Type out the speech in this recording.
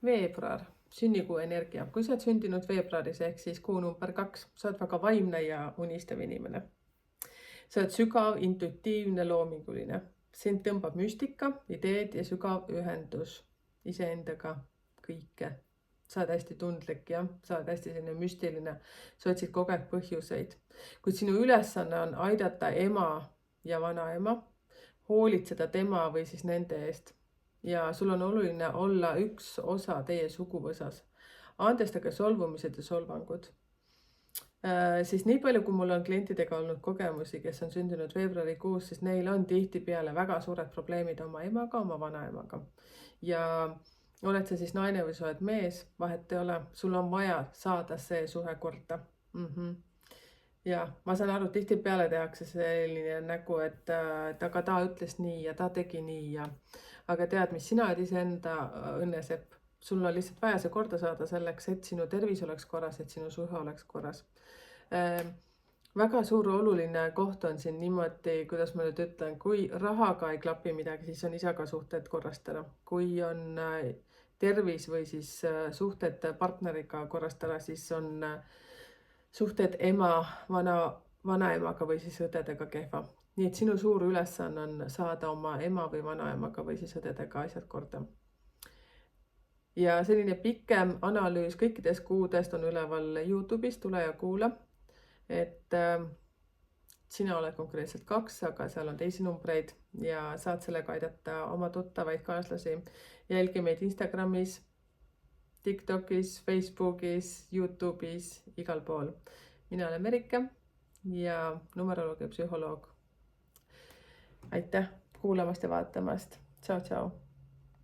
Veebruar, sünnikuu energia. Kui sa oled sündinud veebruaris ehk siis kuu number 2, sa oled väga vaimne ja unistav inimene. Sa oled sügav, intuitiivne, loominguline. Sind tõmbab müstika, ideed ja sügav ühendus iseendaga kõike. Sa oled hästi tundlik ja sa oled hästi selline müstiline. Sa otsid kogu aeg põhjuseid. Kuid sinu ülesanne on aidata ema ja vanaema, hoolitseda tema või siis nende eest. Ja sul on oluline olla üks osa teie suguvõsas. Andestage solvumised ja solvangud. Siis nii palju, kui mul on klientidega olnud kogemusi, kes on sündinud veebruarikuus, siis neil on tihtipeale väga suured probleemid oma emaga, oma vanaemaga. Ja oled sa siis naine või sa oled mees, vahet ei ole, sul on vaja saada see suhe korda. Ja ma saan aru, tihtipeale tehakse selline nägu, et aga ta ütles nii ja ta tegi nii ja aga tead, mis sina oled iseenda õnnesepp. Sul on lihtsalt vaja see korda saada selleks, et sinu tervis oleks korras, et sinu suhe oleks korras. Väga suur oluline koht on siin niimoodi, kuidas ma nüüd ütlen, kui rahaga ei klapi midagi, siis on isaga suhted korrastada. Kui on tervis või siis suhted partneriga korrastada, siis on suhted ema, vanaemaga või siis õdedega kehva. Nii et sinu suur ülesanne on saada oma ema või vanaemaga või siis õdedega asjad korda. Ja selline pikem analüüs kõikidest kuudest on üleval YouTube'is, tule ja kuula. Et sina oled konkreetselt 2, aga seal on teisi numbreid ja saad sellega aidata oma tuttavaid kaaslasi. Jälgi meid Instagramis, TikTokis, Facebookis, YouTube'is, igal pool. Mina olen Merike ja numeroloogia psühholoog. Aitäh kuulamast ja vaatamast. Tšau, tšau.